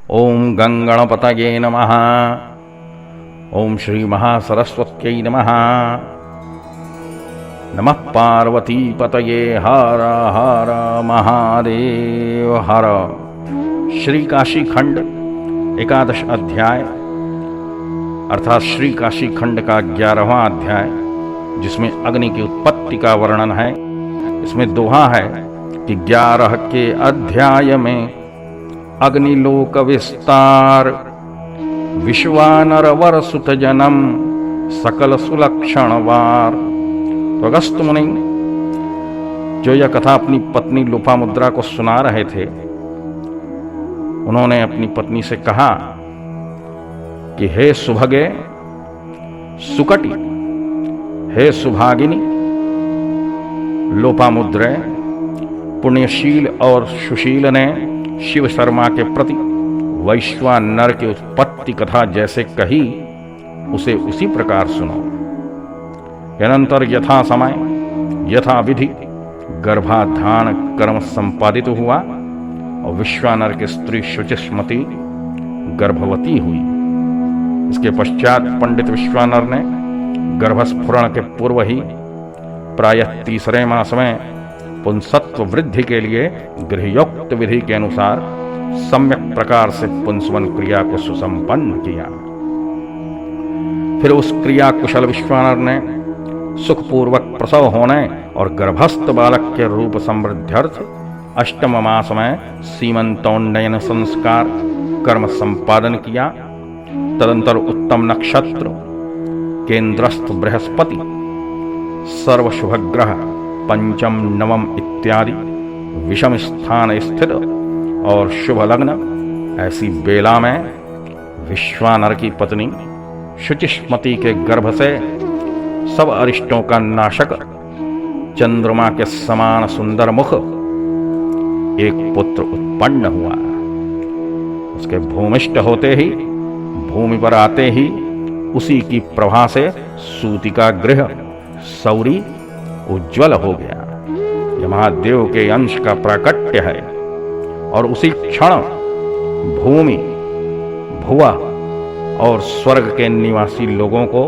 ओम गंगणपतये नमः। ओम श्री महासरस्वत्यै नमः। नमः पार्वतीपतये हर हर महादेव हर। श्री काशी खंड एकादश अध्याय अर्थात श्री काशी खंड का 11वां अध्याय, जिसमें अग्नि की उत्पत्ति का वर्णन है। इसमें दोहा है कि 11 के अध्याय में अग्निलोक विस्तार, विश्वानर वर सुत जनम सकल सुलक्षण वार। तो अगस्त मुनि जो यह कथा अपनी पत्नी लोपामुद्रा को सुना रहे थे, उन्होंने अपनी पत्नी से कहा कि हे सुभगे सुकटी, हे सुभागिनी लोपामुद्रे, पुण्यशील और सुशील ने शिव शर्मा के प्रति वैश्वानर की उत्पत्ति कथा जैसे कही, उसे उसी प्रकार सुनो। अनंतर यथा समय यथा विधि गर्भाधान कर्म संपादित हुआ और विश्वानर की स्त्री शुचिस्मती गर्भवती हुई। इसके पश्चात पंडित विश्वानर ने गर्भस्फुरण के पूर्व ही प्रायः 3रे मास में पुंसत्व वृद्धि के लिए गृहयोक्त विधि के अनुसार सम्यक प्रकार से पुंसवन क्रिया को सुसंपन्न किया। फिर उस क्रिया कुशल विश्वानर ने सुखपूर्वक प्रसव होने और गर्भस्थ बालक के रूप समृद्ध्यर्थ 8म मास में सीमंतोन्नयन संस्कार कर्म संपादन किया। तदंतर उत्तम नक्षत्र, केंद्रस्थ बृहस्पति, सर्वशुभग्रह, पंचम नवम इत्यादि विषम स्थान स्थित और शुभ लग्न ऐसी बेला में विश्वानर की पत्नी शुचिस्मती के गर्भ से सब अरिष्टों का नाशक चंद्रमा के समान सुंदर मुख एक पुत्र उत्पन्न हुआ। उसके भूमिष्ठ होते ही, भूमि पर आते ही उसी की प्रभा से सूति का गृह सौरी उज्ज्वल हो गया। यह महादेव के अंश का प्राकट्य है और उसी क्षण भूमि, भुवा और स्वर्ग के निवासी लोगों को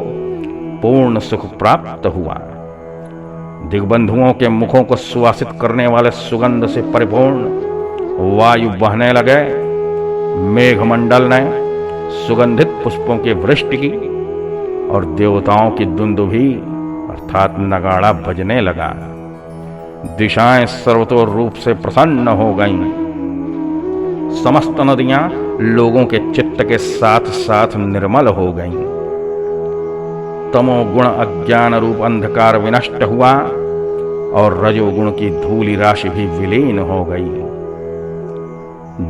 पूर्ण सुख प्राप्त हुआ। दिग्बंधुओं के मुखों को सुवासित करने वाले सुगंध से परिपूर्ण वायु बहने लगे। मेघमंडल ने सुगंधित पुष्पों की वृष्टि की और देवताओं की दुंदुभी अर्थात नगाड़ा बजने लगा। दिशाएं सर्वतोर रूप से प्रसन्न हो गईं। समस्त नदियां लोगों के चित्त के साथ साथ निर्मल हो गईं। तमोगुण अज्ञान रूप अंधकार विनष्ट हुआ और रजोगुण की धूलि राशि भी विलीन हो गई।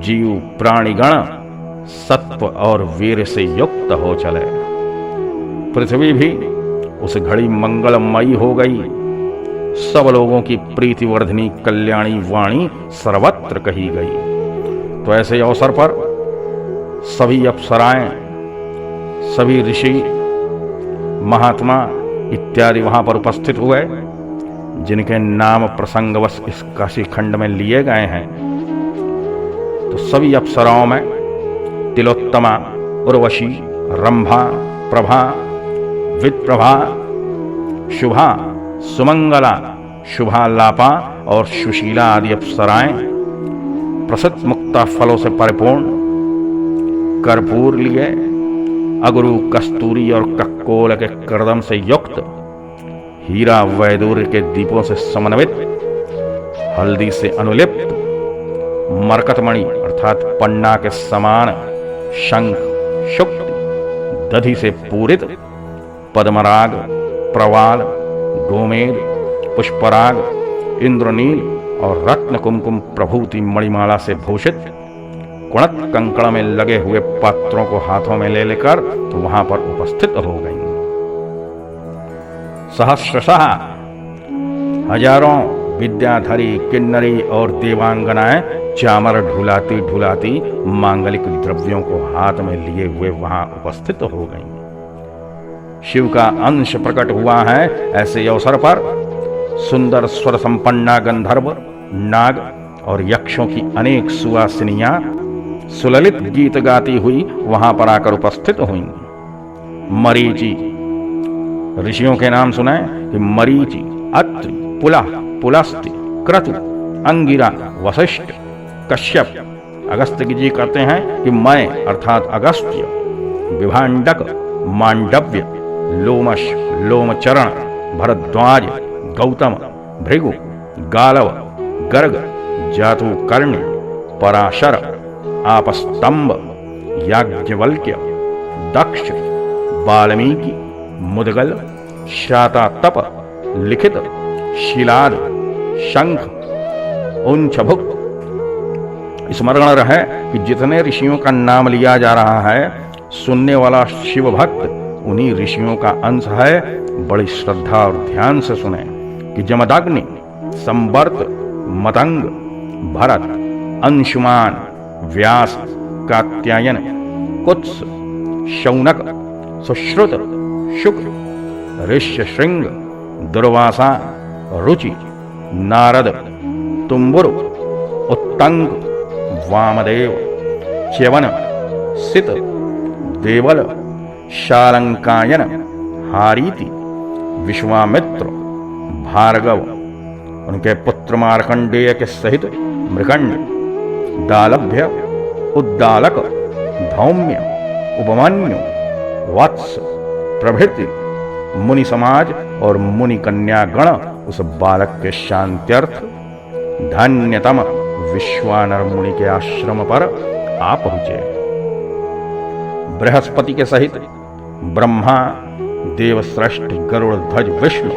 जीव प्राणीगण सत्व और वीर से युक्त हो चले। पृथ्वी भी उस घड़ी मंगलमयी हो गई। सब लोगों की प्रीतिवर्धनी कल्याणी वाणी सर्वत्र कही गई। तो ऐसे अवसर पर सभी अप्सराएं, सभी ऋषि, महात्मा इत्यादि वहां पर उपस्थित हुए, जिनके नाम प्रसंगवश इस काशी खंड में लिए गए हैं। तो सभी अप्सराओं में तिलोत्तमा, उर्वशी, रंभा, प्रभा, विप्रभा, शुभा, सुमंगला, शुभालापा और सुशीला आदि अप्सराएं प्रसिद्ध मुक्ता फलों से परिपूर्ण कर्पूर लिए, अगरू, कस्तूरी और कक्कोल के कर्दम से युक्त, हीरा वैदूर्य के दीपों से समन्वित, हल्दी से अनुलिप्त, मरकतमणि अर्थात पन्ना के समान शंख, शुक्ति, दधि से पूरित, पद्मराग, प्रवाल, गोमेद, पुष्पराग, इंद्रनील और रत्न कुमकुम प्रभूति मणिमाला से भूषित कुणत कंकड़ में लगे हुए पात्रों को हाथों में ले लेकर तो वहां पर उपस्थित हो गईं। सहस्रशः हजारों विद्याधरी, किन्नरी और देवांगनाएं चामर ढुलाती ढुलाती मांगलिक द्रव्यों को हाथ में लिए हुए वहां उपस्थित हो गईं। शिव का अंश प्रकट हुआ है। ऐसे अवसर पर सुंदर स्वर संपन्ना गंधर्व, नाग और यक्षों की अनेक सुवासिनियां सुललित गीत गाती हुई वहां पर आकर उपस्थित हुई। मरीचि, ऋषियों के नाम सुने कि मरीचि, अत्रि, पुलह, पुलस्त्य, क्रतु, अंगिरा, वशिष्ठ, कश्यप। अगस्त्य जी कहते हैं कि मैं अर्थात अगस्त्य, विभांडक, मांडव्य, लोमश, लोमचरण, भरद्वाज, गौतम, भृगु, गालव, गर्ग, जातुकर्ण्य, पराशर, आपस्तंभ, याज्ञवल्क्य, दक्ष, वाल्मीकि, मुद्गल, शातातप, लिखित, शिलाद, शंख, उंचभुक। स्मरण रहे कि जितने ऋषियों का नाम लिया जा रहा है, सुनने वाला शिव भक्त उन्हीं ऋषियों का अंश है। बड़ी श्रद्धा और ध्यान से सुने कि जमदग्नि, संवर्त, मतंग, भरत, अंशुमान, व्यास, कात्यायन, कुत्स, शौनक, सुश्रुत, शुक्र, ऋष्यशृंग, दुर्वासा, रुचि, नारद, तुम्बुरु, उत्तंग, वामदेव, च्यवन, सित, देवल, शालंकायन, हारीति, विश्वामित्र, भार्गव, उनके पुत्र मार्कंडेय के सहित मृकंड, दालभ्य, उद्दालक, धौम्य, उपमन्यु, वत्स प्रभृति मुनि समाज और मुनि कन्यागण उस बालक के शांत्यर्थ धन्यतम विश्वानर मुनि के आश्रम पर आ पहुंचे। बृहस्पति के सहित ब्रह्मा, देवश्रेष्ठ गरुड़ ध्वज विष्णु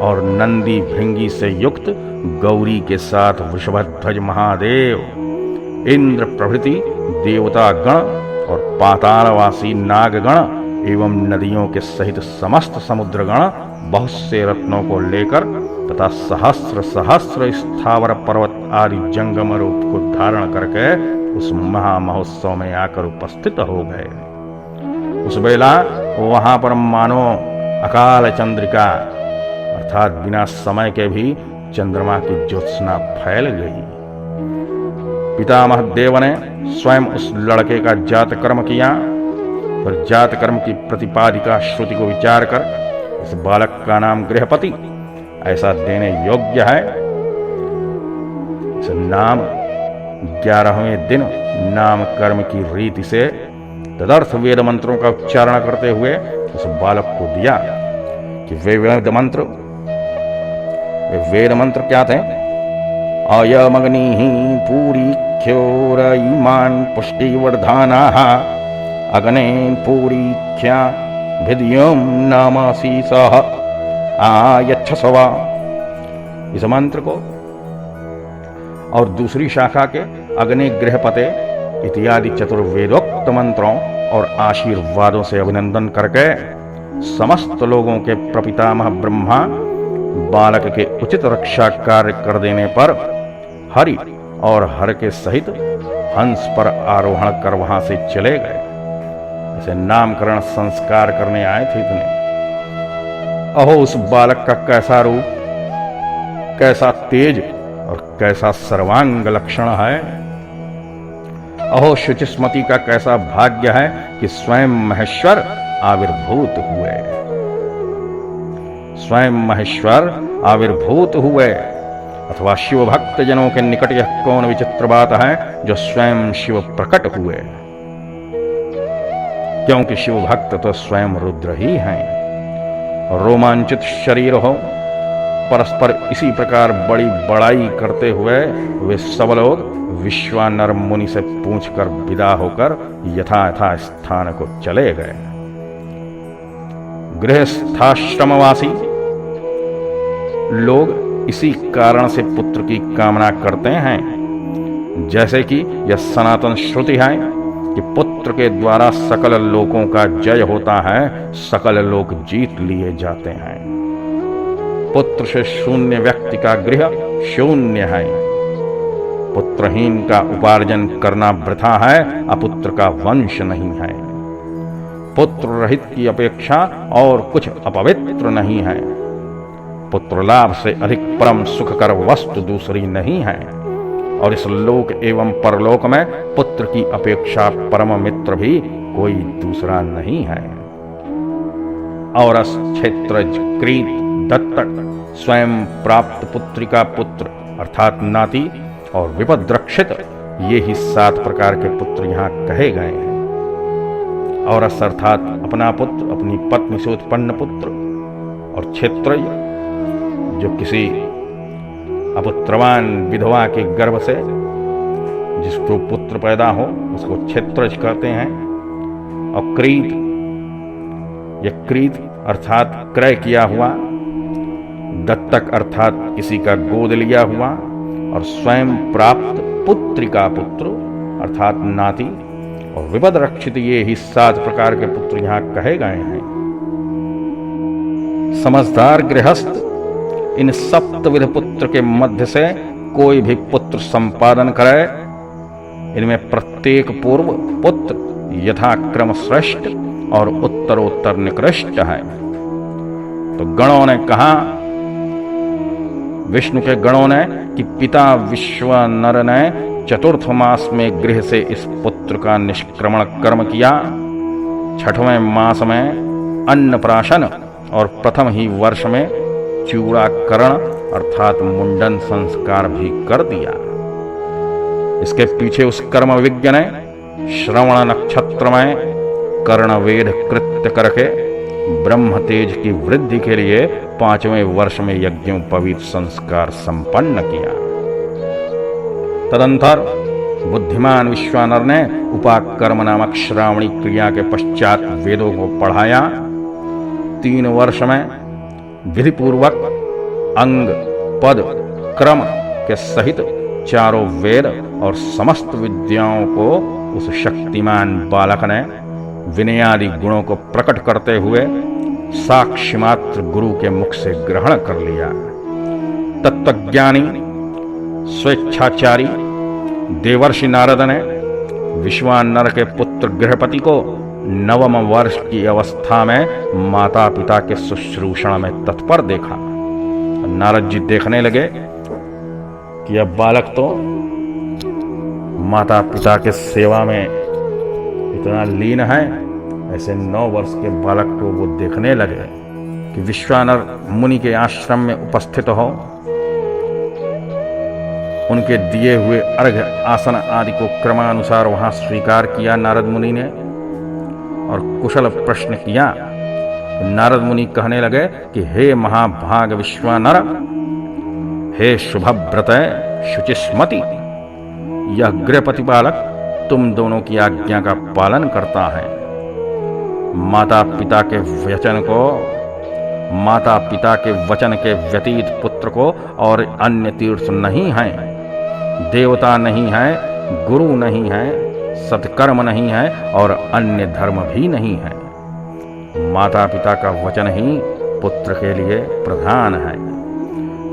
और नंदी भृंगी से युक्त गौरी के साथ वृषभध्वज महादेव, इंद्र प्रभृति देवता गण और पातालवासी नागगण एवं नदियों के सहित समस्त समुद्रगण बहुत से रत्नों को लेकर तथा सहस्र सहस्र स्थावर पर्वत आदि जंगम रूप को धारण करके उस महामहोत्सव में आकर उपस्थित हो गए। उस बेला वहां पर मानो अकाल चंद्रिका अर्थात बिना समय के भी चंद्रमा की ज्योत्सना फैल गई। पितामह देव ने स्वयं उस लड़के का जात कर्म किया, फिर जात कर्म की प्रतिपादिका श्रुति को विचार कर इस बालक का नाम गृहपति ऐसा देने योग्य है। इस नाम 11वें दिन नाम कर्म की रीति से तदर्थ वेद मंत्रों का उच्चारण करते हुए उस बालक को दिया कि वे वेद मंत्र क्या थे? अयमग्नि पूरीख्योरईमान् पुष्टिवर्धानाः अग्ने पूरीख्या भिद्यं नामासीसः आयच्छस्वा। इस मंत्र को और दूसरी शाखा के अग्नि गृहपते इत्यादि चतुर्वेदोक्त मंत्रों और आशीर्वादों से अभिनंदन करके समस्त लोगों के प्रपितामह ब्रह्मा बालक के उचित रक्षा कार्य कर देने पर हरि और हर के सहित हंस पर आरोहण कर वहां से चले गए। ऐसे नामकरण संस्कार करने आए थे इतने। अहो उस बालक का कैसा रूप, कैसा तेज और कैसा सर्वांग लक्षण है। अहो शुचिस्मति का कैसा भाग्य है कि स्वयं महेश्वर आविर्भूत हुए। स्वयं महेश्वर आविर्भूत हुए अथवा शिव भक्त जनों के निकट यह कौन विचित्र बात है जो स्वयं शिव प्रकट हुए, क्योंकि शिव भक्त तो स्वयं रुद्र ही हैं। रोमांचित शरीर हो, परस्पर इसी प्रकार बड़ी बड़ाई करते हुए वे सब लोग विश्वानर मुनि से पूछकर विदा होकर यथा यथा स्थान को चले गए। गृहस्थाश्रमवासी लोग इसी कारण से पुत्र की कामना करते हैं, जैसे कि यह सनातन श्रुति है कि पुत्र के द्वारा सकल लोकों का जय होता है, सकल लोक जीत लिए जाते हैं। पुत्र से शून्य व्यक्ति का गृह शून्य है। पुत्रहीन का उपार्जन करना वृथा है, अपुत्र का वंश नहीं है। पुत्र रहित की अपेक्षा और कुछ अपवित्र नहीं है। पुत्र लाभ से अधिक परम सुखकर वस्तु दूसरी नहीं है और इस लोक एवं परलोक में पुत्र की अपेक्षा परम मित्र भी कोई दूसरा नहीं है। औरस, क्षेत्रज, क्रीत, दत्तक, स्वयं प्राप्त पुत्रिका पुत्र अर्थात नाती और विपद्रक्षित, ये ही 7 प्रकार के पुत्र यहाँ कहे गए हैं। औरस अर्थात अपना पुत्र, अपनी पत्नी से उत्पन्न पुत्र, और क्षेत्रज जो किसी अपुत्रवान विधवा के गर्भ से जिसको पुत्र पैदा हो उसको क्षेत्रज कहते हैं। और क्रीत, यह क्रीत अर्थात क्रय किया हुआ, दत्तक अर्थात किसी का गोद लिया हुआ, और स्वयं प्राप्त पुत्रिका पुत्र अर्थात नाती, और विपद्रक्षित, ये ही 7 प्रकार के पुत्र यहाँ कहे गए हैं। समझदार गृहस्थ इन सप्तविध पुत्र के मध्य से कोई भी पुत्र संपादन करे, इनमें प्रत्येक पूर्व पुत्र यथाक्रम श्रेष्ठ और उत्तरोत्तर निकृष्ट है। तो गणों ने कहा, विष्णु के गणों ने, कि पिता विश्वानर ने चतुर्थ मास में गृह से इस पुत्र का निष्क्रमण कर्म किया। 6वें मास में अन्नप्राशन और प्रथम ही वर्ष में चूड़ाकरण अर्थात मुंडन संस्कार भी कर दिया। इसके पीछे उस कर्म विज्ञ ने श्रवण नक्षत्र में कर्णवेद कृत्य करके ब्रह्म तेज की वृद्धि के लिए 5वें वर्ष में यज्ञोपवीत संस्कार संपन्न किया। तदंतर बुद्धिमान विश्वानर ने उपाकर्म नामक श्रावणी क्रिया के पश्चात वेदों को पढ़ाया। 3 वर्ष में विधिपूर्वक अंग, पद, क्रम के सहित चारों वेद और समस्त विद्याओं को उस शक्तिमान बालक ने विनयादि गुणों को प्रकट करते हुए साक्षी मात्र गुरु के मुख से ग्रहण कर लिया। तत्वज्ञानी स्वेच्छाचारी देवर्षि नारद ने विश्वानर के पुत्र गृहपति को 9वें वर्ष की अवस्था में माता पिता के शुश्रूषण में तत्पर देखा। नारद जी देखने लगे कि यह बालक तो माता पिता के सेवा में इतना लीन है। ऐसे 9 वर्ष के बालक को वो देखने लगे कि विश्वानर मुनि के आश्रम में उपस्थित हो, उनके दिए हुए अर्घ्य आसन आदि को क्रमानुसार वहां स्वीकार किया नारद मुनि ने और कुशल प्रश्न किया। नारद मुनि कहने लगे कि हे महाभाग विश्वानर, हे शुभव्रत शुचिस्मति, यह गृहपति बालक तुम दोनों की आज्ञा का पालन करता है। माता पिता के वचन के व्यतीत पुत्र को और अन्य तीर्थ नहीं है, देवता नहीं है, गुरु नहीं है, सत्कर्म नहीं है और अन्य धर्म भी नहीं है। माता पिता का वचन ही पुत्र के लिए प्रधान है।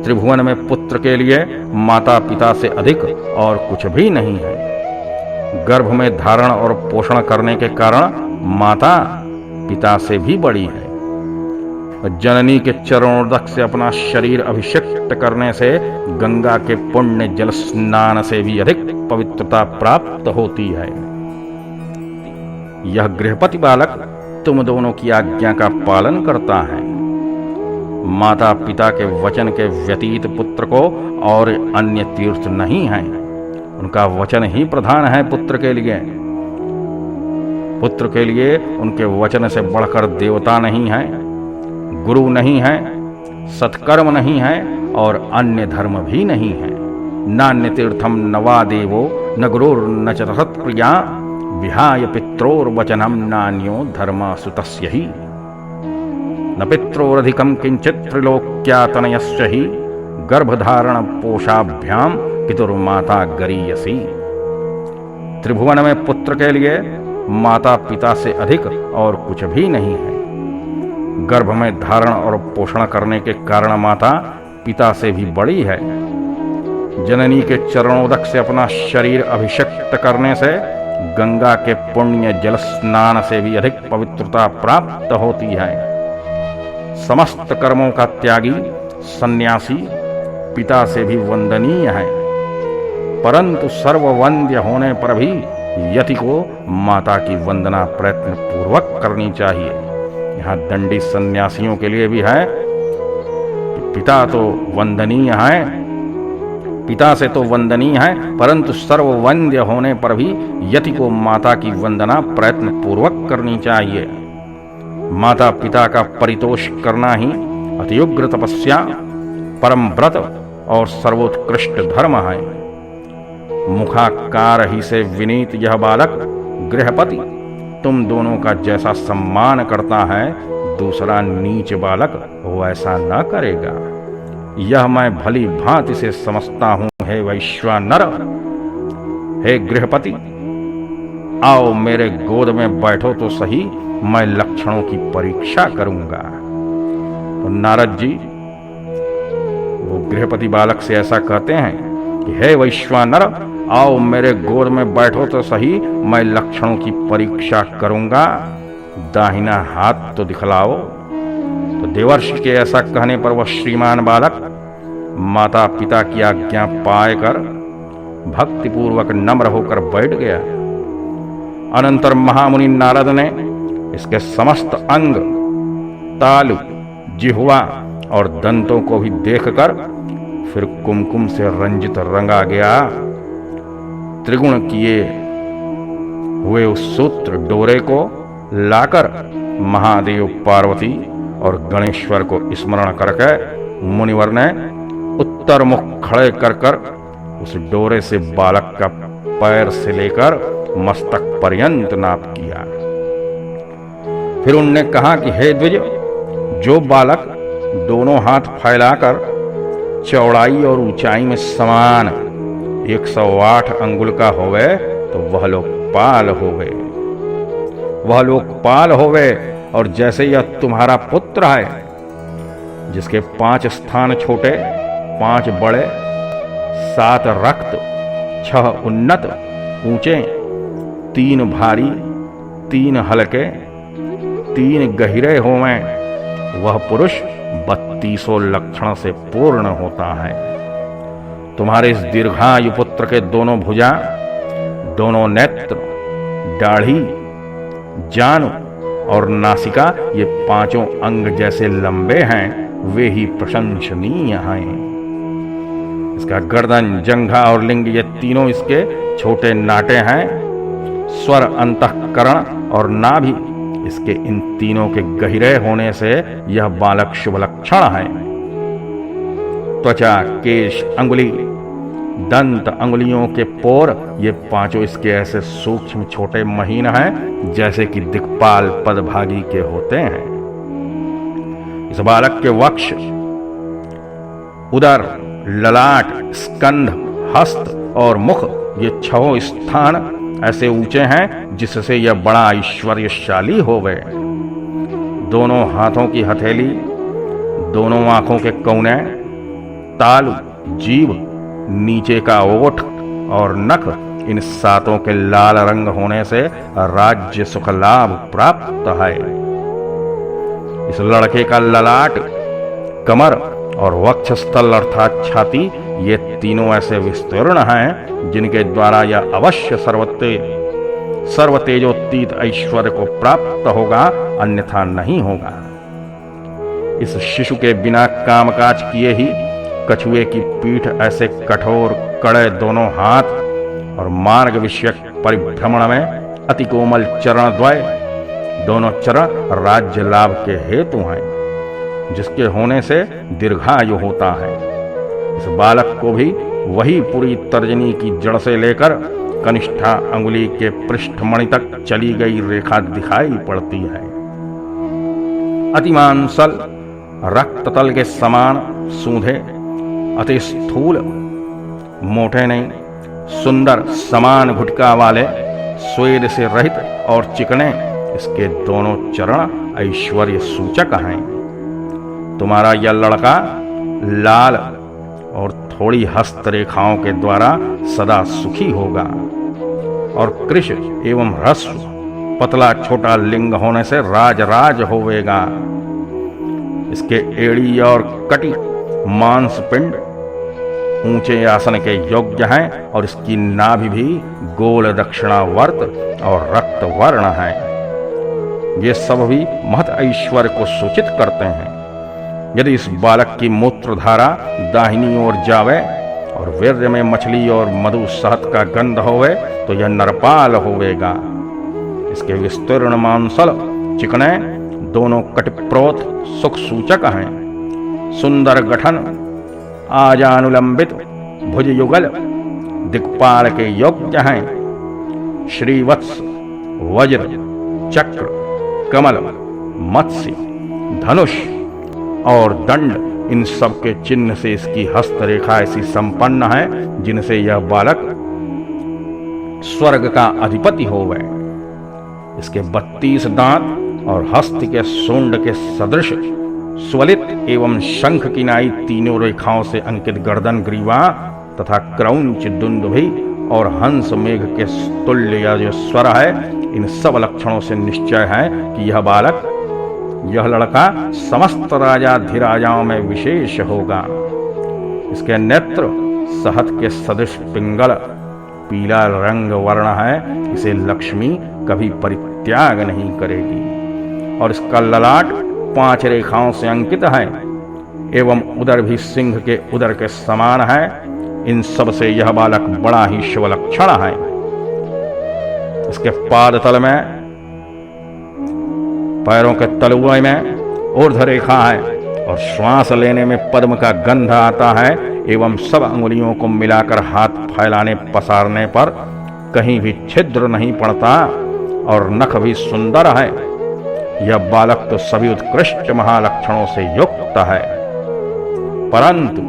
त्रिभुवन में पुत्र के लिए माता पिता से अधिक और कुछ भी नहीं है। गर्भ में धारण और पोषण करने के कारण माता पिता से भी बड़ी है। जननी के चरणोदक से अपना शरीर अभिषिक्त करने से गंगा के पुण्य जल स्नान से भी अधिक पवित्रता प्राप्त होती है। यह गृहपति बालक तुम दोनों की आज्ञा का पालन करता है। माता पिता के वचन के व्यतीत पुत्र को और अन्य तीर्थ नहीं है। उनका वचन ही प्रधान है पुत्र के लिए। पुत्र के लिए उनके वचन से बढ़कर देवता नहीं है, गुरु नहीं है, सत्कर्म नहीं है और अन्य धर्म भी नहीं है। नान्य तीर्थम न वा देवो न गुरुर्न च तत्प्रिया विहाय पित्रोर्वचनम नान्यो धर्म सुतस्य ही न पित्रोरधिकम किंचित त्रिलोक्यातनयस्य ही गर्भधारण पोषाभ्याम पितुर्माता गरीयसी। त्रिभुवन में पुत्र के लिए माता पिता से अधिक और कुछ भी नहीं है। गर्भ में धारण और पोषण करने के कारण माता पिता से भी बड़ी है। जननी के चरणोदक से अपना शरीर अभिषिक्त करने से गंगा के पुण्य जल स्नान से भी अधिक पवित्रता प्राप्त होती है। समस्त कर्मों का त्यागी सन्यासी पिता से भी वंदनीय है। परंतु सर्ववंद्य होने पर भी यति को माता की वंदना प्रयत्न पूर्वक करनी चाहिए। यहाँ दंडी सन्यासियों के लिए भी है। पिता तो वंदनीय है, पिता से तो वंदनीय है, परंतु सर्ववंद्य होने पर भी यति को माता की वंदना प्रयत्न पूर्वक करनी चाहिए। माता पिता का परितोष करना ही अतिउग्र तपस्या, परम व्रत और सर्वोत्कृष्ट धर्म है। मुखाकार ही से विनीत यह बालक गृहपति तुम दोनों का जैसा सम्मान करता है, दूसरा नीच बालक वैसा न करेगा। यह मैं भली भांति से समझता हूं। हे वैश्वानर, हे गृहपति, आओ मेरे गोद में बैठो तो सही, मैं लक्षणों की परीक्षा करूंगा। तो नारद जी वो गृहपति बालक से ऐसा कहते हैं कि हे वैश्वानर, आओ मेरे गोद में बैठो तो सही, मैं लक्षणों की परीक्षा करूंगा। दाहिना हाथ तो दिखलाओ। तो देवर्षि के ऐसा कहने पर वह श्रीमान बालक माता पिता की आज्ञा पाकर भक्तिपूर्वक नम्र होकर बैठ गया। अनंतर महामुनि नारद ने इसके समस्त अंग, तालु, जिह्वा और दंतों को भी देखकर फिर कुमकुम से रंजित रंगा गया त्रिगुण किए हुए उस सूत्र डोरे को लाकर महादेव, पार्वती और गणेश्वर को स्मरण करके मुनिवर ने उत्तर मुख खड़े कर कर उस डोरे से बालक का पैर से लेकर मस्तक पर्यंत नाप किया। फिर उनने कहा कि हे द्विज, जो बालक दोनों हाथ फैलाकर चौड़ाई और ऊंचाई में समान 108 अंगुल का होवे तो वह लोकपाल होवे, वह लोकपाल होवे। और जैसे यह तुम्हारा पुत्र है, जिसके 5 स्थान छोटे, 5 बड़े, 7 रक्त, 6 उन्नत ऊंचे, 3 भारी, 3 हल्के, 3 गहरे होवें, वह पुरुष 32 लक्षण से पूर्ण होता है। तुम्हारे इस दीर्घायु पुत्र के दोनों भुजा, दोनों नेत्र, दाढ़ी, जानु और नासिका, ये 5 अंग जैसे लंबे हैं, वे ही प्रशंसनीय हैं। इसका गर्दन, जंघा और लिंग, ये तीनों इसके छोटे नाटे हैं। स्वर, अंतःकरण और नाभि, इसके इन तीनों के गहरे होने से यह बालक शुभ लक्षण है। त्वचा, केश, अंगुली, दंत, अंगुलियों के पोर, ये 5 इसके ऐसे सूक्ष्म छोटे महीन हैं जैसे कि दिक्पाल पदभागी के होते हैं। इस बालक के वक्ष, उदर, ललाट, स्कंध, हस्त और मुख, ये 6 स्थान ऐसे ऊंचे हैं जिससे यह बड़ा ऐश्वर्यशाली होवे। दोनों हाथों की हथेली, दोनों आंखों के कौने, तालु, जीभ, नीचे का ओठ और नख, इन 7 के लाल रंग होने से राज्य सुख लाभ प्राप्त है। इस लड़के का ललाट, कमर और वक्षस्थल अर्थात छाती, ये तीनों ऐसे विस्तीर्ण हैं जिनके द्वारा यह अवश्य सर्वतेजोत्तीत ऐश्वर्य को प्राप्त होगा, अन्यथा नहीं होगा। इस शिशु के बिना कामकाज किए ही कछुए की पीठ, ऐसे कठोर कड़े दोनों हाथ और मार्ग विषयक परिभ्रमण में अति कोमल चरण द्वय, दोनों चरण राज्य लाभ के हेतु हैं, जिसके होने से दीर्घायु होता है। इस बालक को भी वही पूरी तर्जनी की जड़ से लेकर कनिष्ठा अंगुली के पृष्ठमणि तक चली गई रेखा दिखाई पड़ती है। अतिमांसल, रक्त तल के समान सूंधे, अति स्थूल, मोटे नहीं, सुंदर समान घुटका वाले, स्वेद से रहित और चिकने, इसके दोनों चरण ऐश्वर्य सूचक हैं। तुम्हारा यह लड़का लाल और थोड़ी हस्त रेखाओं के द्वारा सदा सुखी होगा और कृश एवं ह्रस्व, पतला छोटा लिंग होने से राज होवेगा। इसके एड़ी और कटी, मांस पिंड, ऊंचे आसन के योग्य हैं और इसकी नाभि भी गोल दक्षिणावर्त और रक्त वर्ण है। ये सब भी महत ऐश्वर्य को सूचित करते हैं। यदि इस बालक की मूत्रधारा दाहिनी ओर जावे और वीर्य में मछली और मधु शहद का गंध होवे तो यह नरपाल होवेगा। इसके विस्तीर्ण मांसल चिकने दोनों कटिप्रोत सुख सूचक हैं। सुंदर गठन, आजानुलंबित भुज युगल दिक्पाल के योग्य हैं। श्रीवत्स, वज्र, चक्र, कमल, मत्स्य, धनुष और दंड, इन सब के चिन्ह से इसकी हस्तरेखा ऐसी संपन्न है जिनसे यह बालक स्वर्ग का अधिपति होवे। इसके 32 दांत और हस्त के सूंड के सदृश स्वलित एवं शंख की नाई तीनों रेखाओं से अंकित गर्दन ग्रीवा तथा क्रौंच दुंदुभि और हंस मेघ के तुल्य यह जो स्वर है, इन सब लक्षणों से निश्चय है कि यह बालक, यह लड़का समस्त राजाधिराजाओं में विशेष होगा। इसके नेत्र शहद के सदृश पिंगल पीला रंग वर्ण है। इसे लक्ष्मी कभी परित्याग नहीं करेगी। और इसका ललाट 5 रेखाओं से अंकित है एवं उदर भी सिंह के उदर के समान है। इन सब से यह बालक बड़ा ही शिवलक्षण है। इसके पाद तल में, पैरों के तलुए में ऊर्ध्व रेखा है और श्वास लेने में पद्म का गंध आता है एवं सब अंगुलियों को मिलाकर हाथ फैलाने पसारने पर कहीं भी छिद्र नहीं पड़ता और नख भी सुंदर है। यह बालक तो सभी उत्कृष्ट महालक्षणों से युक्त है, परंतु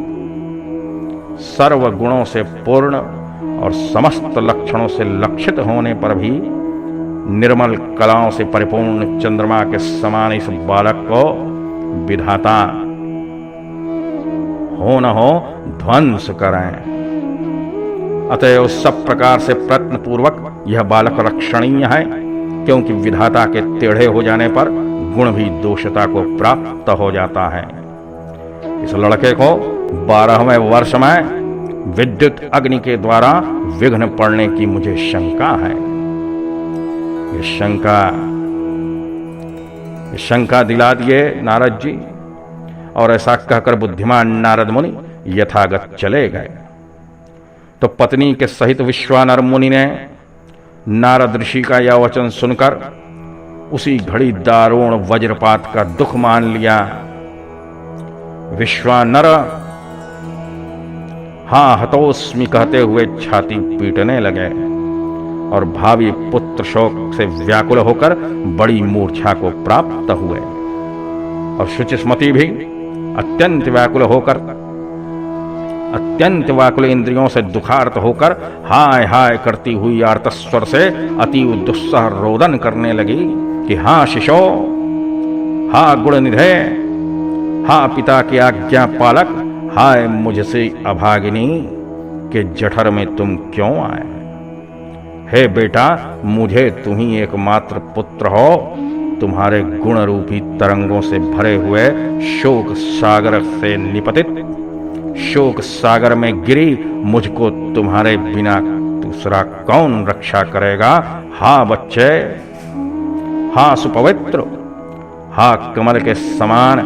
सर्व गुणों से पूर्ण और समस्त लक्षणों से लक्षित होने पर भी निर्मल कलाओं से परिपूर्ण चंद्रमा के समान इस बालक को विधाता हो न हो ध्वंस करें। अतएव सब प्रकार से प्रयत्न पूर्वक यह बालक रक्षणीय है, क्योंकि विधाता के टेढ़े हो जाने पर गुण भी दोषता को प्राप्त हो जाता है। इस लड़के को 12वें वर्ष में विद्युत अग्नि के द्वारा विघ्न पड़ने की मुझे शंका है। ये शंका दिला दिए नारद जी, और ऐसा कहकर बुद्धिमान नारद मुनि यथागत चले गए। तो पत्नी के सहित विश्वानर मुनि ने नारद ऋषि का यह वचन सुनकर उसी घड़ी दारुण वज्रपात का दुख मान लिया। विश्वानर हाँ हतोस्मि कहते हुए छाती पीटने लगे और भावी पुत्र शोक से व्याकुल होकर बड़ी मूर्छा को प्राप्त हुए। और शुचिस्मती भी अत्यंत व्याकुल इंद्रियों से दुखार्त होकर हाय हाय करती हुई आर्तस्वर से अतीव दुस्सह रोदन करने लगी कि हाँ शिशो, हाँ गुणनिधे, हाँ पिता की आज्ञा पालक, हाय मुझसे अभागिनी के जठर में तुम क्यों आए? हे बेटा, मुझे तुम ही एकमात्र पुत्र हो। तुम्हारे गुण रूपी तरंगों से भरे हुए शोक सागर से निपतित, शोक सागर में गिरी मुझको तुम्हारे बिना दूसरा कौन रक्षा करेगा? हाँ बच्चे, हाँ सुपवित्र, हाँ कमल के समान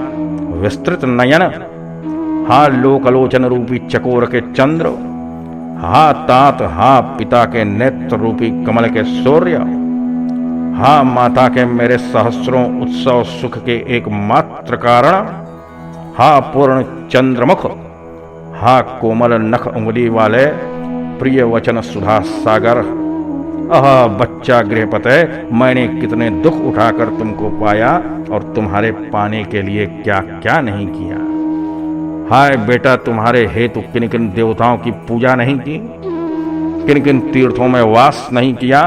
विस्तृत नयन, हाँ लोकलोचन रूपी चकोर के चंद्र, हाँ तात, हाँ पिता के नेत्र रूपी कमल के सूर्य, हाँ माता के मेरे सहस्रों उत्सव सुख के एकमात्र कारण, हाँ पूर्ण चंद्रमुख, हाँ कोमल नख उंगली वाले प्रिय वचन सुधा सागर, आह बच्चा गृहपते, मैंने कितने दुख उठाकर तुमको पाया और तुम्हारे पाने के लिए क्या क्या नहीं किया। हाय बेटा, तुम्हारे हेतु किन किन देवताओं की पूजा नहीं की, किन किन तीर्थों में वास नहीं किया।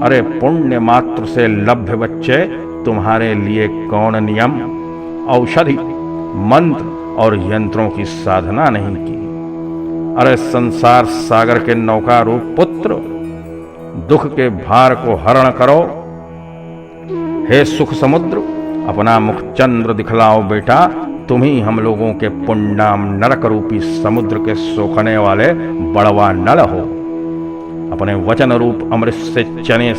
अरे पुण्य मात्र से लभ्य बच्चे, तुम्हारे लिए कौन नियम, औषधि, मंत्र और यंत्रों की साधना नहीं की। अरे संसार सागर के नौका रूप पुत्र, दुख के भार को हरण करो। हे सुख समुद्र, अपना मुख चंद्र दिखलाओ बेटा, तुम ही हम लोगों के पुण्डाम नरक रूपी समुद्र के सोखने वाले बड़वा नल हो। अपने वचन रूप अमृत सेचने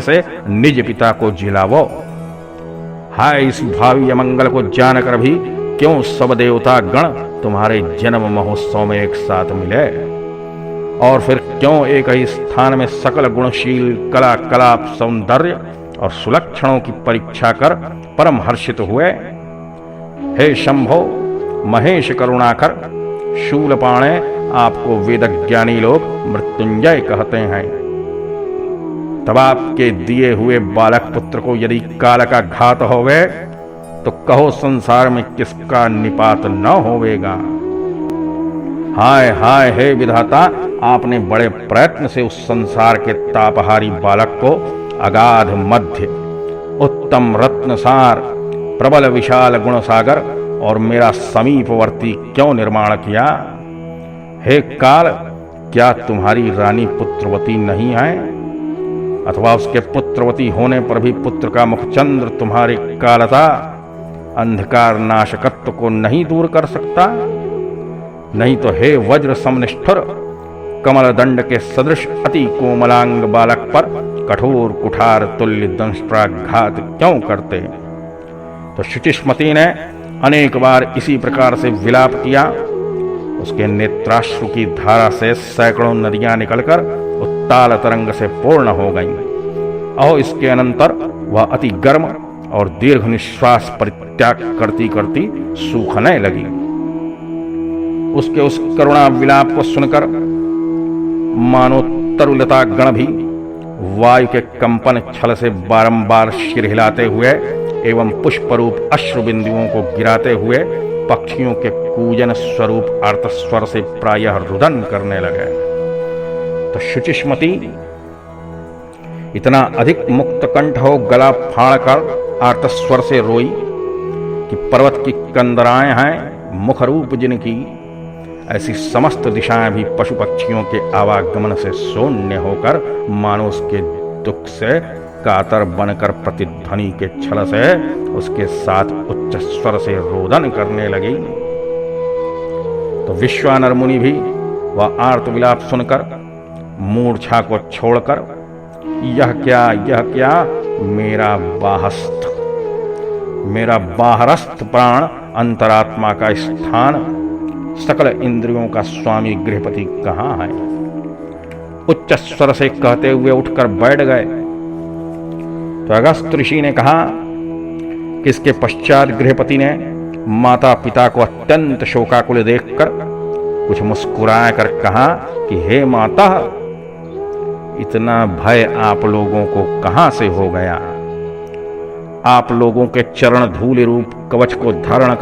से निज पिता को जिलावो। हाय, इस भावी अमंगल को जानकर भी क्यों सब देवता गण तुम्हारे जन्म महोत्सव में एक साथ मिले, और फिर क्यों एक ही स्थान में सकल गुणशील कला कलाप सौंदर्य और सुलक्षणों की परीक्षा कर परम हर्षित हुए। हे शंभो महेश करुणाकर शूलपाणे, आपको वेदज्ञानी लोग मृत्युंजय कहते हैं। तब आपके दिए हुए बालक पुत्र को यदि काल का घात होवे तो कहो संसार में किसका निपात न होवेगा। हाय हाय, हे विधाता, आपने बड़े प्रयत्न से उस संसार के तापहारी बालक को अगाध मध्य उत्तम रत्नसार प्रबल विशाल गुणसागर और मेरा समीपवर्ती क्यों निर्माण किया। हे काल, क्या तुम्हारी रानी पुत्रवती नहीं है, अथवा उसके पुत्रवती होने पर भी पुत्र का मुखचंद्र तुम्हारी कालता अंधकार नाशकत्व को नहीं दूर कर सकता। नहीं तो हे वज्र समनिष्ठुर, कमल दंड के सदृश अति कोमलांग बालक पर कठोर कुठार तुल्य दंष्ट्राघात क्यों करते। तो शुचिस्मती ने अनेक बार इसी प्रकार से विलाप किया। उसके नेत्राश्रु की धारा से सैकड़ों नदियां निकलकर उत्ताल तरंग से पूर्ण हो गईं। और इसके अनंतर वह अति गर्म और दीर्घ निश्वास परित्याग करती करती सूखने लगी। उसके उस करुणा विलाप को सुनकर मानो तरुलता गण भी वायु के कंपन छल से बारंबार सिर हिलाते हुए एवं पुष्परूप अश्रु बिंदुओं को गिराते हुए पक्षियों के कूजन स्वरूप आर्तस्वर से प्रायः रुदन करने लगे। तो शुचिस्मती इतना अधिक मुक्त कंठ हो गला फाड़कर आर्तस्वर से रोई कि पर्वत की कंदराएं हैं मुखरूप जिनकी, ऐसी समस्त दिशाएं भी पशु पक्षियों के आवागमन से शून्य होकर मानो उसके दुख से कातर बनकर प्रतिध्वनि के छल से उसके साथ उच्च स्वर से रोदन करने लगी। तो विश्वानर मुनि भी वह आर्त विलाप सुनकर मूर्छा को छोड़कर यह क्या मेरा बाहरस्थ प्राण अंतरात्मा का स्थान सकल इंद्रियों का स्वामी गृहपति कहाँ है, उच्च स्वर से कहते हुए उठकर बैठ गए। तो अगस्त्य ऋषि ने कहा कि इसके पश्चात गृहपति ने माता पिता को अत्यंत शोकाकुल देखकर कुछ मुस्कुरा कर कहा कि हे माता, इतना भय आप लोगों को कहां से हो गया। आप लोगों के चरण धूलि रूप कवच को धारण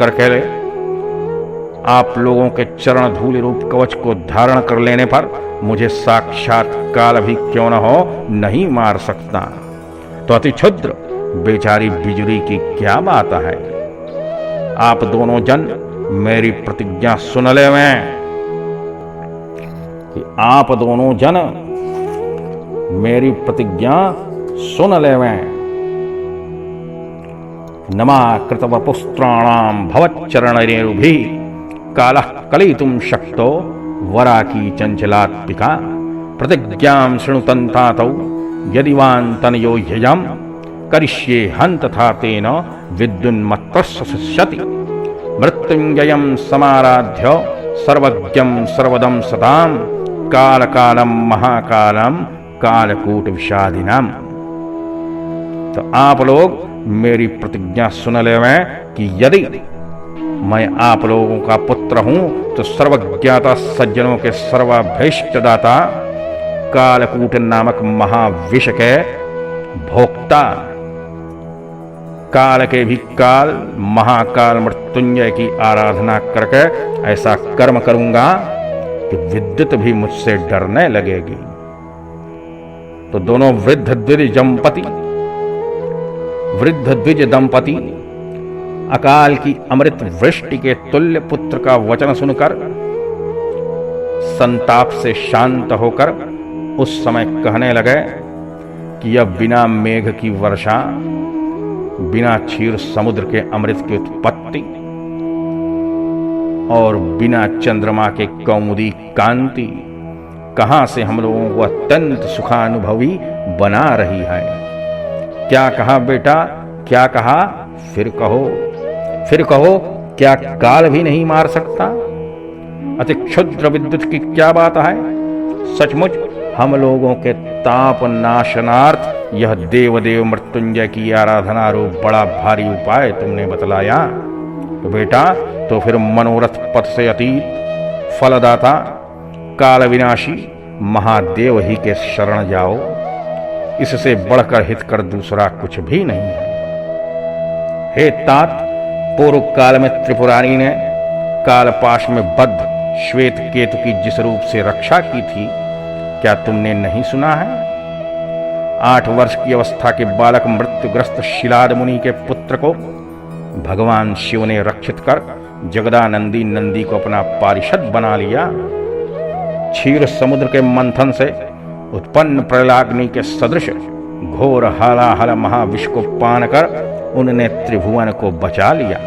कर लेने पर मुझे साक्षात काल भी क्यों न हो नहीं मार सकता। तो अति क्षुद्र बेचारी बिजुरी की क्या बात है। आप दोनों जन मेरी प्रतिज्ञा सुन लेवें कि आप दोनों जन मेरी प्रतिज्ञा सुन लेवें। नमा कृतवपुस्त्राणाम भवच्चरणरेरुभि कालः कलयितुं शक्तो वराकी चंचलात्मिका प्रतिज्ञां शृणुतन्तातौ यदिवान् तनयो ह्ययम् करिष्ये हन्त तथा तेन विद्युन्मत्तस्यति मृत्युंजयं समाराध्य सर्वज्ञं सर्वदं सदां कालकालं महाकालं कालकूट विषादिनाम। तो आप लोग मेरी प्रतिज्ञा सुन लेवें कि यदि मैं आप लोगों का पुत्र हूं तो सर्वज्ञाता सज्जनों के सर्वाभीष्टदाता कालकूट नामक महाविष के भोक्ता काल के भी काल महाकाल मृत्युंजय की आराधना करके ऐसा कर्म करूंगा कि विद्युत भी मुझसे डरने लगेगी। तो दोनों वृद्ध द्विज दंपति अकाल की अमृत वृष्टि के तुल्य पुत्र का वचन सुनकर संताप से शांत होकर उस समय कहने लगे कि यह बिना मेघ की वर्षा बिना क्षीर समुद्र के अमृत की उत्पत्ति और बिना चंद्रमा के कौमुदी कांति कहां से हम लोगों को अत्यंत सुखानुभवी बना रही है। क्या कहा बेटा, क्या कहा? फिर कहो, क्या काल भी नहीं मार सकता? अति क्षुद्र विद्युत की क्या बात है? सचमुच हम लोगों के ताप नाशनार्थ यह देवदेव मृत्युंजय की आराधना रूप बड़ा भारी उपाय तुमने बतलाया। तो बेटा, तो फिर मनोरथ पथ से अतीत फलदाता काल विनाशी महादेव ही के शरण जाओ। इससे बढ़कर हित कर दूसरा कुछ भी नहीं है। हे तात, पूर्व काल में त्रिपुरारी ने कालपाश में बद्ध श्वेत केतु की जिस रूप से रक्षा की थी, क्या तुमने नहीं सुना है? 8 वर्ष की अवस्था के बालक मृत्युग्रस्त शिलाद मुनि के पुत्र को भगवान शिव ने रक्षित कर जगदानंदी नंदी को अपना पारिषद बना लिया। क्षीर समुद्र के मंथन से उत्पन्न प्रलयाग्नि के सदृश घोर हालाहल महाविष को पान कर उनने त्रिभुवन को बचा लिया।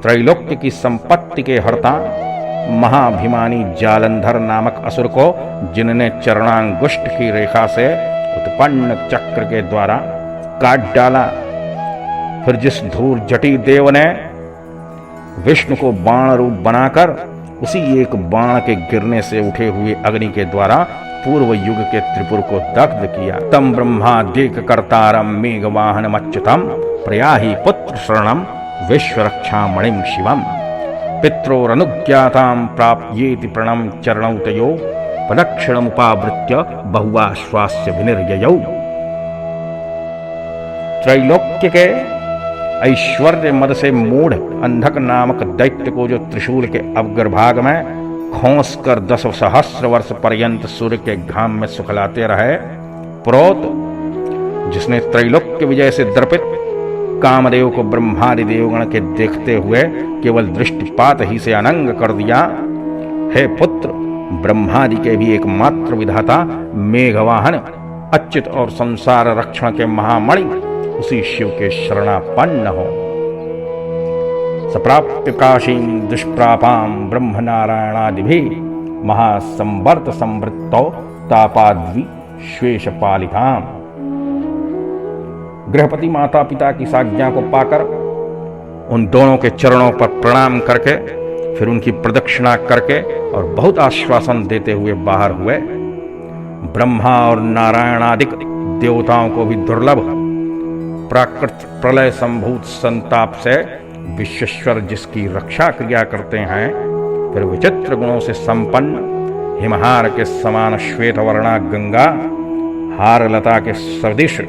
त्रैलोक्य की संपत्ति के हर्ता महाभिमानी जालंधर नामक असुर को जिनने चरणांगुष्ठ की रेखा से उत्पन्न चक्र के द्वारा काट डाला, फिर जिस धूर जटी देव ने विष्णु को बाण रूप बनाकर उसी एक बाण के गिरने से उठे हुए अग्नि के द्वारा पूर्व युग के त्रिपुर को दग्ध किया, तम ब्रह्माद्येक कर्तारम मेघवाहनम अच्युतम प्रयाहि पुत्र शरणम विश्वरक्षामणिं शिवम पित्रोरनुज्ञातां प्राप्येति प्रणम चरणौ तयो पदक्षणमुपावृत्य बहुआश्वास्य विनिर्ययौ। त्रैलोक्य के ऐश्वर्य मद से मूढ़ अंधक नामक दैत्य को जो त्रिशूल के अग्रभाग में खोस कर 10 सहस्र वर्ष पर्यंत सूर्य के घाम में सुखलाते रहे, प्रोत जिसने त्रैलोक्य विजय से दर्पित कामदेव को ब्रह्मादि देवगण के देखते हुए केवल दृष्टिपात ही से अनंग कर दिया, हे पुत्र, ब्रह्मादि के भी एकमात्र विधाता मेघवाहन अच्युत और संसार रक्षण के महामणि उसी शिव के शरणापन्न हो। सप्राप्य काशीं दुष्प्रापां ब्रह्म नारायणादिभि महासंवर्त संवृत्तौ तापाद्वि श्वेशपालिकां। गृहपति माता पिता की साज्ञा को पाकर उन दोनों के चरणों पर प्रणाम करके फिर उनकी प्रदक्षिणा करके और बहुत आश्वासन देते हुए बाहर हुए। ब्रह्मा और नारायणादिक देवताओं को भी दुर्लभ प्राकृत प्रलय संभूत संताप से विश्वेश्वर जिसकी रक्षा क्रिया करते हैं, फिर विचित्र गुणों से संपन्न हिमहार के समान श्वेत वर्णा गंगा हारलता के सदृश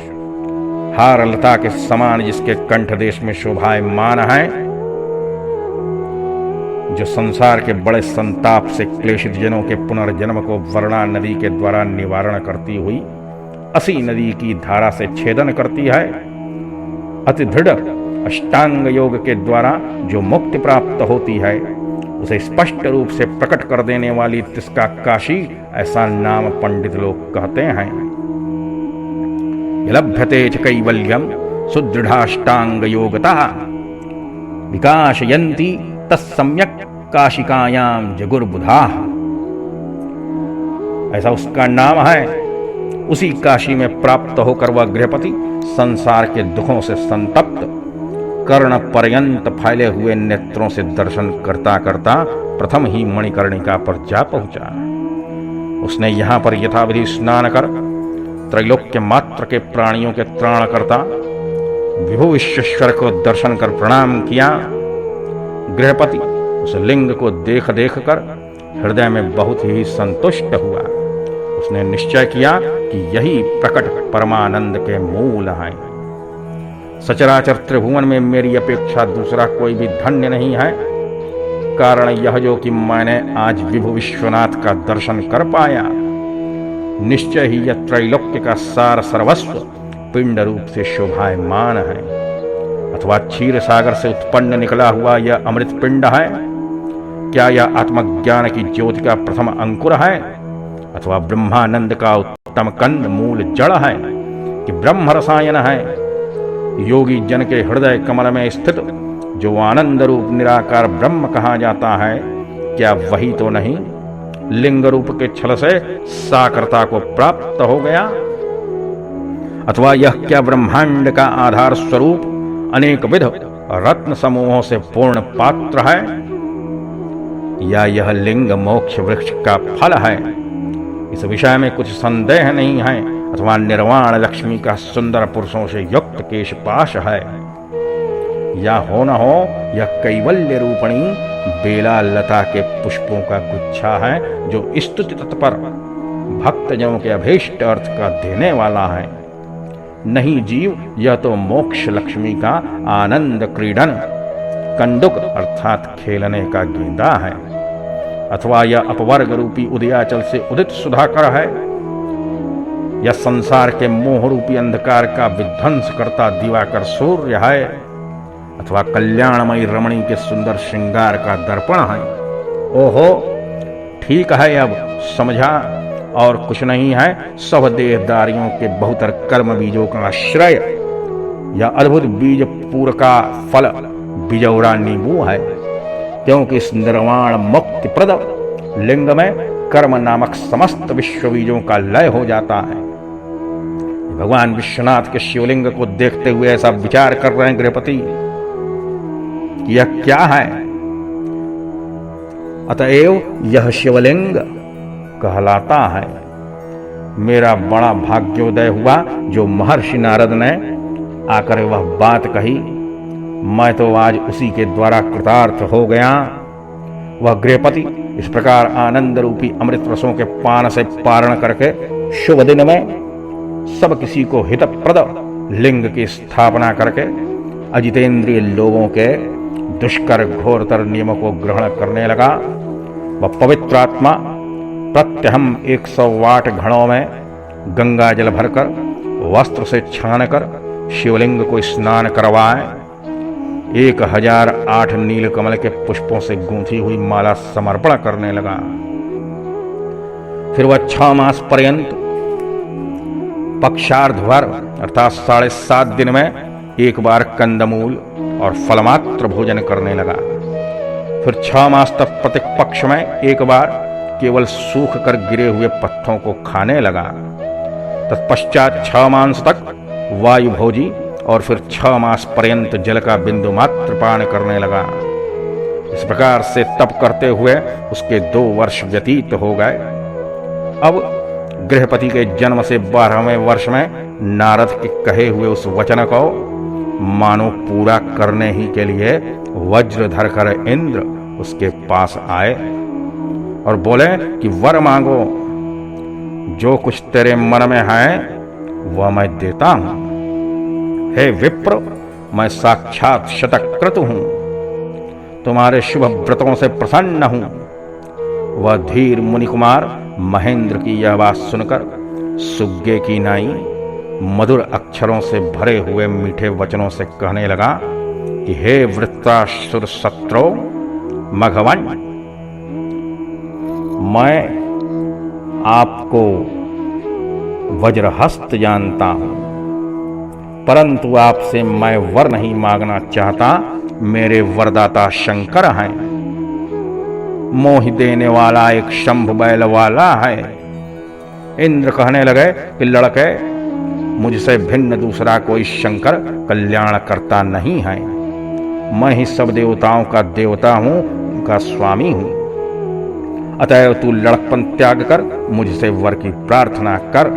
हारलता के समान जिसके कंठ देश में शोभायमान है, जो संसार के बड़े संताप से क्लेशित जनों के पुनर्जन्म को वर्णा नदी के द्वारा निवारण करती हुई असी नदी की धारा से छेदन करती है, अति दृढ़ अष्टांग योग के द्वारा जो मुक्ति प्राप्त होती है उसे स्पष्ट रूप से प्रकट कर देने वाली तिसका काशी ऐसा नाम पंडित लोग कहते हैं। लभ्यते च कैवल्यम सुदृढ़ाष्टांग योगतः विकाशयन्ति तत्सम्यक् काशिकायां जगुर्बुधा। ऐसा उसका नाम है। उसी काशी में प्राप्त होकर वह गृहपति संसार के दुखों से संतप्त कर्ण पर्यंत फैले हुए नेत्रों से दर्शन करता करता प्रथम ही मणिकर्णिका पर जा पहुंचा। उसने यहां पर यथाविधि स्नान कर त्रैलोक्य मात्र के प्राणियों के त्राणकर्ता विभु विश्वेश्वर को दर्शन कर प्रणाम किया। गृहपति उस लिंग को देख देख कर हृदय में बहुत ही संतुष्ट हुआ। उसने निश्चय किया कि यही प्रकट परमानंद के मूल हैं। सचराचर त्रिभुवन में मेरी अपेक्षा दूसरा कोई भी धन्य नहीं है। कारण यह जो कि मैंने आज विभु विश्वनाथ का दर्शन कर पाया, निश्चय ही यह त्रैलोक्य का सार सर्वस्व पिंड रूप से शोभायमान है। अथवा क्षीर सागर से उत्पन्न निकला हुआ यह अमृत पिंड है, क्या यह आत्मज्ञान की ज्योति का प्रथम अंकुर है, अथवा ब्रह्मानंद का उत्तम कंद मूल जड़ है, कि ब्रह्म रसायन है, योगी जन के हृदय कमल में स्थित जो आनंद रूप निराकार ब्रह्म कहा जाता है, क्या वही तो नहीं लिंग रूप के छल से साकारता को प्राप्त हो गया? अथवा यह क्या ब्रह्मांड का आधार स्वरूप अनेक विध रत्न समूहों से पूर्ण पात्र है, या यह लिंग मोक्ष वृक्ष का फल है? इस विषय में कुछ संदेह नहीं है। अथवा निर्वाण लक्ष्मी का सुंदर पुरुषों से युक्त केशपाश है, या हो न हो यह कैवल्य रूपणी बेला लता के पुष्पों का गुच्छा है जो स्तुति तत्पर भक्तजनों के अभीष्ट अर्थ का देने वाला है। नहीं जीव, यह तो मोक्ष लक्ष्मी का आनंद क्रीडन कंडुक अर्थात खेलने का गेंदा है। अथवा यह अपवर्ग रूपी उदयाचल से उदित सुधाकर है, यह संसार के मोह रूपी अंधकार का विध्वंस करता दिवाकर सूर्य है। अथवा कल्याणमयी रमणी के सुंदर श्रृंगार का दर्पण है। ओहो, ठीक है, अब समझा, और कुछ नहीं है। सब देहदारियों के बहुतर कर्म बीजों का आश्रय या अद्भुत बीज पूर का फल बिजौरा नींबू है, क्योंकि इस निर्वाण मुक्ति प्रद लिंग में कर्म नामक समस्त विश्व बीजों का लय हो जाता है। भगवान विश्वनाथ के शिवलिंग को देखते हुए ऐसा विचार कर रहे हैं गृहपति, यह क्या है? अतएव यह शिवलिंग कहलाता है। मेरा बड़ा भाग्योदय हुआ जो महर्षि नारद ने आकर वह बात कही, मैं तो आज उसी के द्वारा कृतार्थ हो गया। वह गृहपति इस प्रकार आनंद रूपी अमृत रसों के पान से पारण करके शुभ दिन में सब किसी को हितप्रद लिंग की स्थापना करके अजितेंद्रिय लोगों के दुष्कर घोरतर नियमों को ग्रहण करने लगा। वह पवित्र आत्मा प्रत्यहम 108 घड़ों में गंगा जल भरकर वस्त्र से छानकर शिवलिंग को स्नान करवाए, 1008 नीलकमल के पुष्पों से गूंथी हुई माला समर्पण करने लगा। फिर वह 6 मास पर्यंत पक्षार्ध भर अर्थात 7.5 दिन में एक बार कंदमूल और फलमात्र भोजन करने लगा। फिर 6 मास तक प्रत्येक पक्ष में एक बार केवल सूख कर गिरे हुए पत्थों को खाने लगा। तत्पश्चात 6 मास तक वायु भोजी और फिर 6 मास पर्यंत जल का बिंदु मात्र पान करने लगा। इस प्रकार से तप करते हुए उसके 2 वर्ष व्यतीत हो गए। अब गृहपति के जन्म से 12वें वर्ष में नारद के कहे हुए उस वचन को मानो पूरा करने ही के लिए वज्र धरकर इंद्र उसके पास आए और बोले कि वर मांगो, जो कुछ तेरे मन में है वह मैं देता हूं। हे विप्र, मैं साक्षात शतक्रतु हूं, तुम्हारे शुभ व्रतों से प्रसन्न हूं। वह धीर मुनि कुमार महेंद्र की यह बात सुनकर सुग्गे की नाई मधुर अक्षरों से भरे हुए मीठे वचनों से कहने लगा कि हे वृत्रासुर शत्रो मघवन, मैं आपको वज्रहस्त जानता हूं, परंतु आपसे मैं वर नहीं मांगना चाहता। मेरे वरदाता शंकर हैं, मोहि देने वाला एक शंभ बैल वाला है। इंद्र कहने लगे कि लड़के, मुझसे भिन्न दूसरा कोई शंकर कल्याण करता नहीं है। मैं ही सब देवताओं का देवता हूं, उनका स्वामी हूं। अतएव तू लड़कपन त्याग कर मुझसे वर की प्रार्थना कर।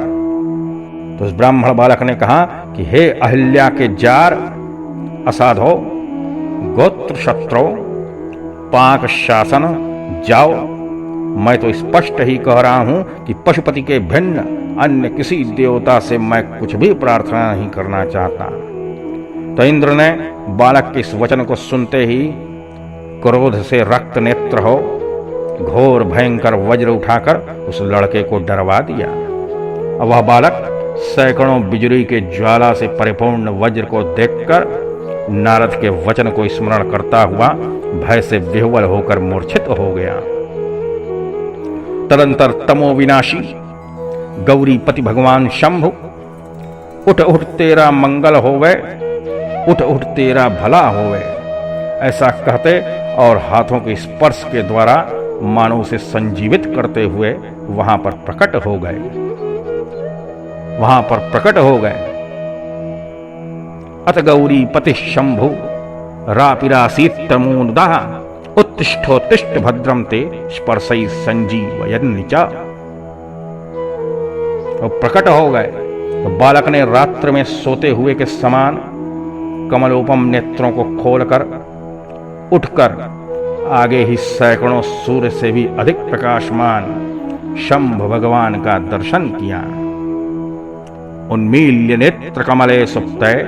तो उस ब्राह्मण बालक ने कहा कि हे अहिल्या के जार, असाधो, गोत्र शत्रु, पाक शासन, जाओ। मैं तो स्पष्ट ही कह रहा हूं कि पशुपति के भिन्न अन्य किसी देवता से मैं कुछ भी प्रार्थना नहीं करना चाहता। तो इंद्र ने बालक के इस वचन को सुनते ही क्रोध से रक्त नेत्र हो घोर भयंकर वज्र उठाकर उस लड़के को डरवा दिया। अब वह बालक सैकड़ों बिजली के ज्वाला से परिपूर्ण वज्र को देखकर नारद के वचन को स्मरण करता हुआ भय से विह्वल होकर मूर्छित हो गया। तदंतर तमो विनाशी गौरीपति भगवान शंभु, उठ उठ तेरा मंगल होवे, उठ उठ तेरा भला होवे। ऐसा कहते और हाथों के स्पर्श के द्वारा मानो उसे संजीवित करते हुए वहां पर प्रकट हो गए। अत गौरी पति शंभु रापिरासीत्तमूनुदः उत्तिष्ठोत्तिष्ठ भद्रम ते स्पर्शै संजीवयन्नि च। प्रकट हो गए तो बालक ने रात्र में सोते हुए के समान कमलोपम नेत्रों को खोलकर उठकर आगे ही सैकड़ों सूर्य से भी अधिक प्रकाशमान शंभ भगवान का दर्शन किया। उन्मील्य नेत्र कमले सुप्तये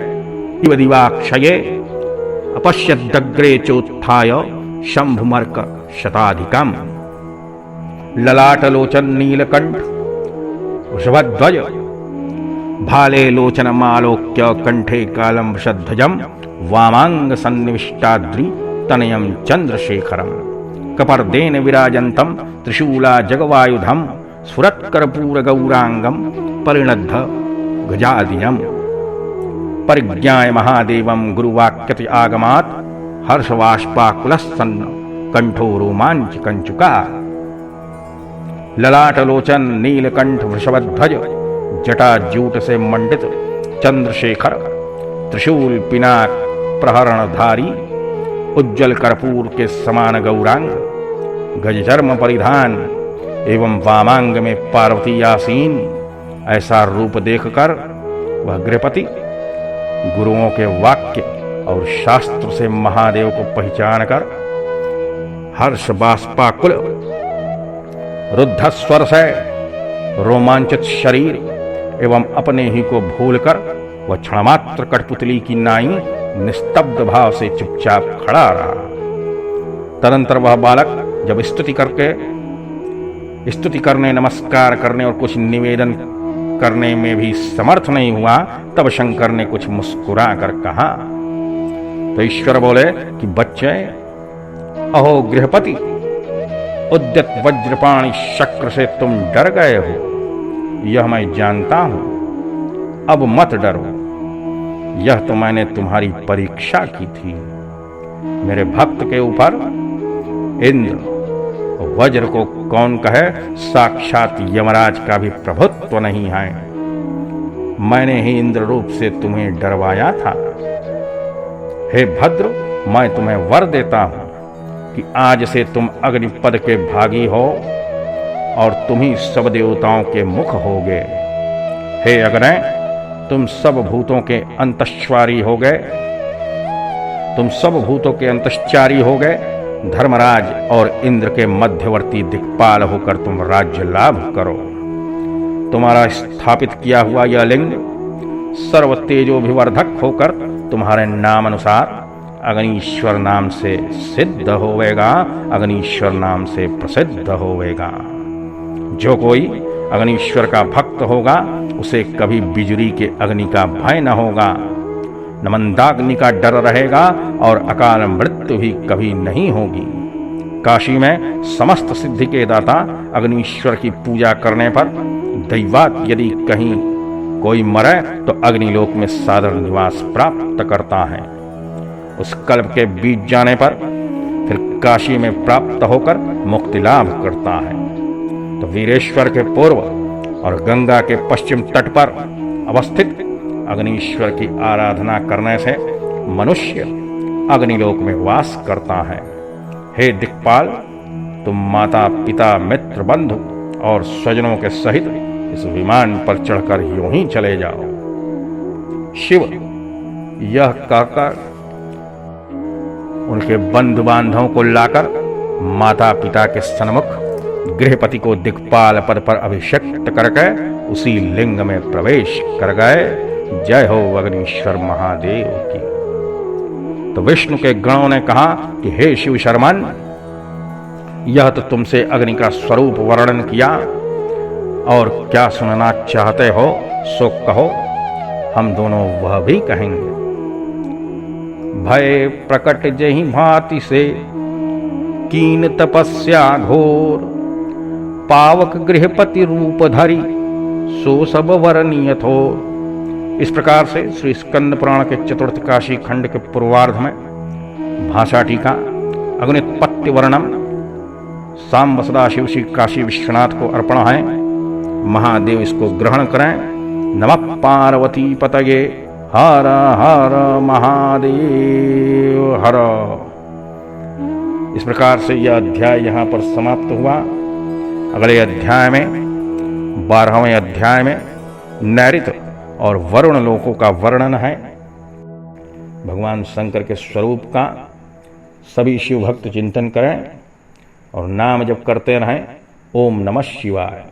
इव दिवाक्षये अपश्यद्दग्रे चोत्थाय शंभुमर्क शताधिकम्। ललाटलोचन नीलकंठ वृषभध्वज भाले लोचनमालोक्य कंठे कालम वृषध्वजम् वामांग सन्निविष्टाद्रि तनयं चंद्रशेखरम्। कपर्देन विराजन्तं त्रिशूला जगवायुधं स्फुरत्कर्पूर गौरांगं परिणद्ध गजादियम्। परिज्ञाय महादेवं गुरुवाक्यति आगमात् हर्षवाष्पाकुलस्सन्न कंठो रोमांच कंचुका। ललाटलोचन नीलकंठ वृषभध्वज जटाजूट से मंडित चंद्रशेखर त्रिशूल पिनाक प्रहरणधारी उज्जवल कर्पूर के समान गौरांग गजचर्म परिधान एवं वामांग में पार्वती आसीन ऐसा रूप देखकर वह गृहपति गुरुओं के वाक्य और शास्त्र से महादेव को पहचान कर हर्ष बाष्पाकुल रुद्ध स्वर से रोमांचित शरीर एवं अपने ही को भूलकर वह क्षणमात्र कठपुतली की नाई निस्तब्ध भाव से चुपचाप खड़ा रहा। तदंतर वह बालक जब स्तुति करने नमस्कार करने और कुछ निवेदन करने में भी समर्थ नहीं हुआ, तब शंकर ने कुछ मुस्कुरा कर कहा। तो ईश्वर बोले कि बच्चे, अहो गृहपति, उद्यत वज्रपाणी शक्र से तुम डर गए हो, यह मैं जानता हूं। अब मत डरो, यह तो मैंने तुम्हारी परीक्षा की थी। मेरे भक्त के ऊपर इंद्र वज्र को कौन कहे, साक्षात यमराज का भी प्रभुत्व नहीं है। मैंने ही इंद्र रूप से तुम्हें डरवाया था। हे भद्र, मैं तुम्हें वर देता हूं कि आज से तुम अग्निपद के भागी हो और तुम ही सब देवताओं के मुख होगे। हे अग्नि, तुम सब भूतों के अंतश्वारी हो गए, तुम सब भूतों के अंतश्चारी हो गए। धर्मराज और इंद्र के मध्यवर्ती दिक्पाल होकर तुम राज्य लाभ करो। तुम्हारा स्थापित किया हुआ यह लिंग सर्व तेजोभिवर्धक होकर तुम्हारे नाम अनुसार अग्निश्वर नाम से सिद्ध होवेगा, अग्निश्वर नाम से प्रसिद्ध होवेगा। जो कोई अग्निश्वर का भक्त होगा उसे कभी बिजली के अग्नि का भय न होगा, न मंदाग्नि का डर रहेगा और अकाल मृत्यु भी कभी नहीं होगी। काशी में समस्त सिद्धि के दाता अग्निश्वर की पूजा करने पर दैवात यदि कहीं कोई मरे तो अग्निलोक में सादर निवास प्राप्त करता है। उस कल्प के बीत जाने पर फिर काशी में प्राप्त होकर मुक्ति लाभ करता है। तो वीरेश्वर के पूर्व और गंगा के पश्चिम तट पर अवस्थित अग्निश्वर की आराधना करने से मनुष्य अग्निलोक में वास करता है। हे दिक्पाल, तुम माता पिता मित्र बंधु और स्वजनों के सहित इस विमान पर चढ़कर यूं ही चले जाओ। शिव यह कहकर उनके बंधु बांधवों को लाकर माता पिता के सन्मुख गृहपति को दिक्पाल पद पर अभिषिक्त करके उसी लिंग में प्रवेश कर गए। जय हो अग्निश्वर महादेव की। तो विष्णु के गणों ने कहा कि हे शिव शर्मन, यह तो तुमसे अग्नि का स्वरूप वर्णन किया, और क्या सुनना चाहते हो सो कहो, हम दोनों वह भी कहेंगे। भय प्रकट जहि भांति से कीन तपस्या घोर, पावक गृहपति रूप धरी सो सब वर्णिय थो। इस प्रकार से श्री स्कंद पुराण के चतुर्थ काशी खंड के पूर्वार्ध में भाषा टीका अग्निपत्य वर्णम सांब सदाशिव श्री काशी विश्वनाथ को अर्पण है। महादेव इसको ग्रहण करें। नमः पार्वती पतये हर हर महादेव हर। इस प्रकार से यह अध्याय यहाँ पर समाप्त हुआ। अगले अध्याय में 12वें अध्याय में नैऋत्य और वरुण लोकों का वर्णन है। भगवान शंकर के स्वरूप का सभी शिव भक्त चिंतन करें और नाम जप करते रहें। ओम नमः शिवाय।